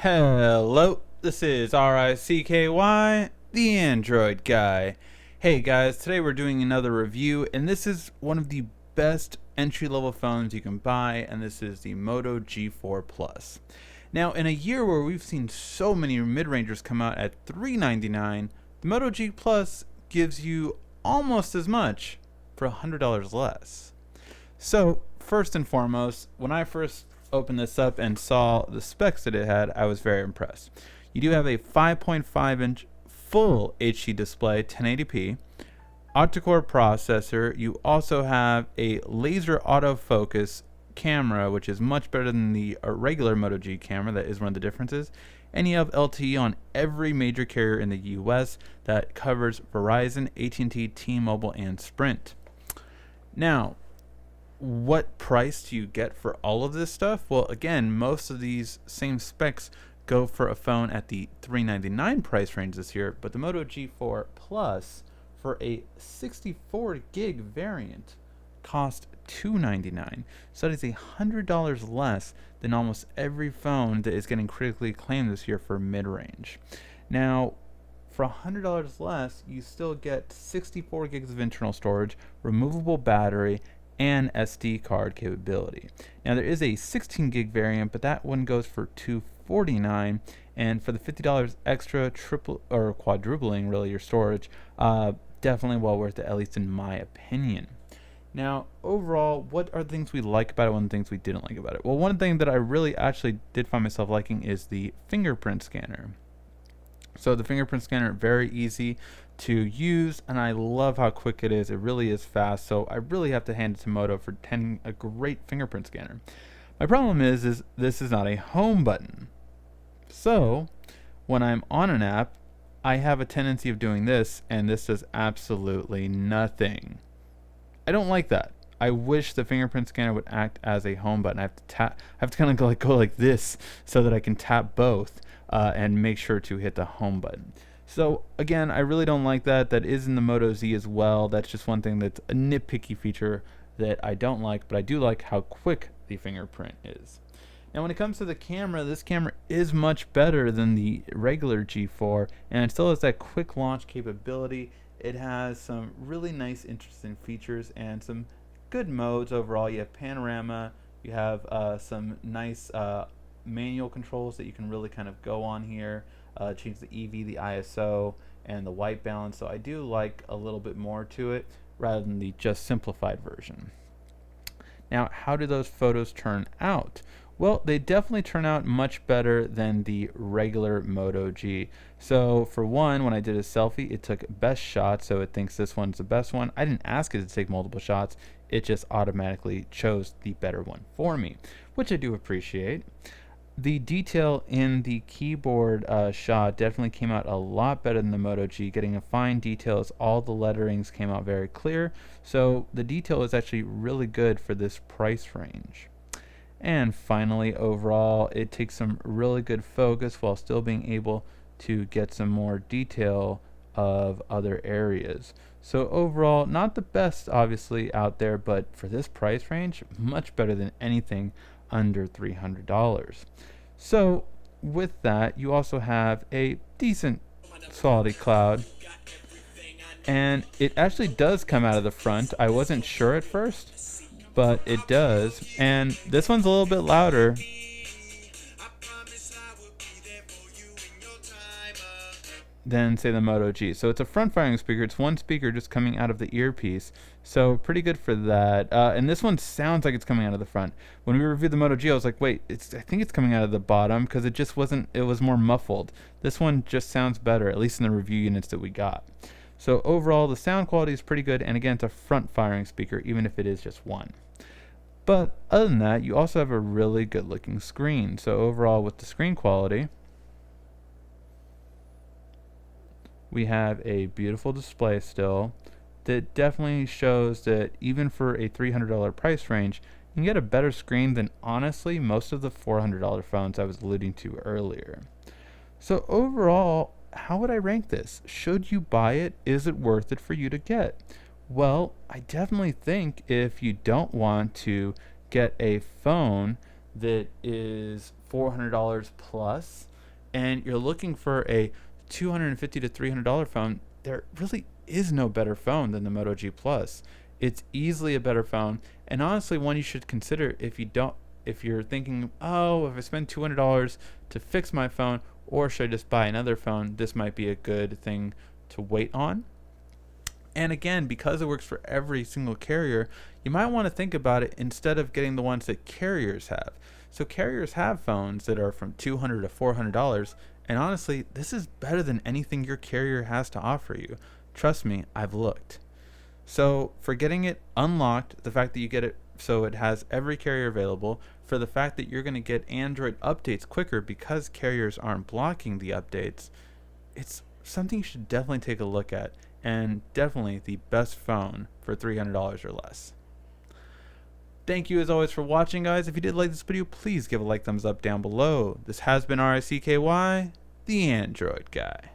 Hello, this is RICKY, the Android guy. Hey guys, today we're doing another review, and this is one of the best entry-level phones you can buy, and this is the Moto G4 Plus. Now, in a year where we've seen so many mid-rangers come out at $399, the Moto G Plus gives you almost as much for $100 less. So, first and foremost, when I first opened this up and saw the specs that it had, I was very impressed. You do have a 5.5-inch full HD display, 1080p, octa-core processor. You also have a laser autofocus camera, which is much better than the regular Moto G camera. That is one of the differences. And you have LTE on every major carrier in the US that covers Verizon, AT&T, T-Mobile, and Sprint. Now, what price do you get for all of this stuff? Well, again, most of these same specs go for a phone at the $399 price range this year, but the Moto G4 Plus for a 64 gig variant cost $299. So that is $100 less than almost every phone that is getting critically acclaimed this year for mid-range. Now, for $100 less, you still get 64 gigs of internal storage, removable battery, and SD card capability. Now there is a 16 gig variant, but that one goes for $249, and for the $50 extra, triple or quadrupling really your storage, definitely well worth it, at least in my opinion. Now overall, what are the things we like about it, one of the things we didn't like about it? Well, one thing that I really actually did find myself liking is the fingerprint scanner. So the fingerprint scanner, very easy to use, and I love how quick it is. It really is fast, so I really have to hand it to Moto for having a great fingerprint scanner. My problem is this is not a home button. So when I'm on an app, I have a tendency of doing this, and this does absolutely nothing. I don't like that. I wish the fingerprint scanner would act as a home button. I have to kind of go like this so that I can tap both and make sure to hit the home button. So again, I really don't like that. That is in the Moto Z as well. That's just one thing that's a nitpicky feature that I don't like, but I do like how quick the fingerprint is. Now when it comes to the camera, this camera is much better than the regular G4, and it still has that quick launch capability. It has some really nice, interesting features and some good modes overall. You have panorama, you have some nice manual controls that you can really kind of go on here, change the EV, the ISO, and the white balance. So I do like a little bit more to it rather than the just simplified version. Now, how do those photos turn out? Well, they definitely turn out much better than the regular Moto G. So for one, when I did a selfie, it took best shot, so it thinks this one's the best one. I didn't ask it to take multiple shots. It just automatically chose the better one for me, which I do appreciate. The detail in the keyboard shot definitely came out a lot better than the Moto G, getting a fine detail as all the letterings came out very clear. So the detail is actually really good for this price range. And finally, overall, it takes some really good focus while still being able to get some more detail of other areas. So overall, not the best obviously out there, but for this price range, much better than anything under $300. So with that, you also have a decent quality cloud, and it actually does come out of the front. I wasn't sure at first, but it does, and this one's a little bit louder than say the Moto G. So it's a front firing speaker. It's one speaker just coming out of the earpiece. So pretty good for that. And this one sounds like it's coming out of the front. When we reviewed the Moto G, I was like, wait, I think it's coming out of the bottom, because it just wasn't, it was more muffled. This one just sounds better, at least in the review units that we got. So overall, the sound quality is pretty good. And again, it's a front firing speaker, even if it is just one. But other than that, you also have a really good looking screen. So overall, with the screen quality, we have a beautiful display still that definitely shows that even for a $300 price range, you can get a better screen than honestly most of the $400 phones I was alluding to earlier. So overall, how would I rank this? Should you buy it? Is it worth it for you to get? Well, I definitely think if you don't want to get a phone that is $400 plus, and you're looking for a $250 to $300 phone, there really is no better phone than the Moto G Plus. It's easily a better phone, and honestly one you should consider if you're thinking, oh, if I spend $200 to fix my phone, or should I just buy another phone, this might be a good thing to wait on. And again, because it works for every single carrier, you might want to think about it instead of getting the ones that carriers have. So carriers have phones that are from $200 to $400, and honestly, this is better than anything your carrier has to offer you. Trust me, I've looked. So for getting it unlocked, the fact that you get it so it has every carrier available, for the fact that you're going to get Android updates quicker because carriers aren't blocking the updates, it's something you should definitely take a look at, and definitely the best phone for $300 or less. Thank you as always for watching, guys. If you did like this video, please give a thumbs up down below. This has been RICKY, the Android Guy.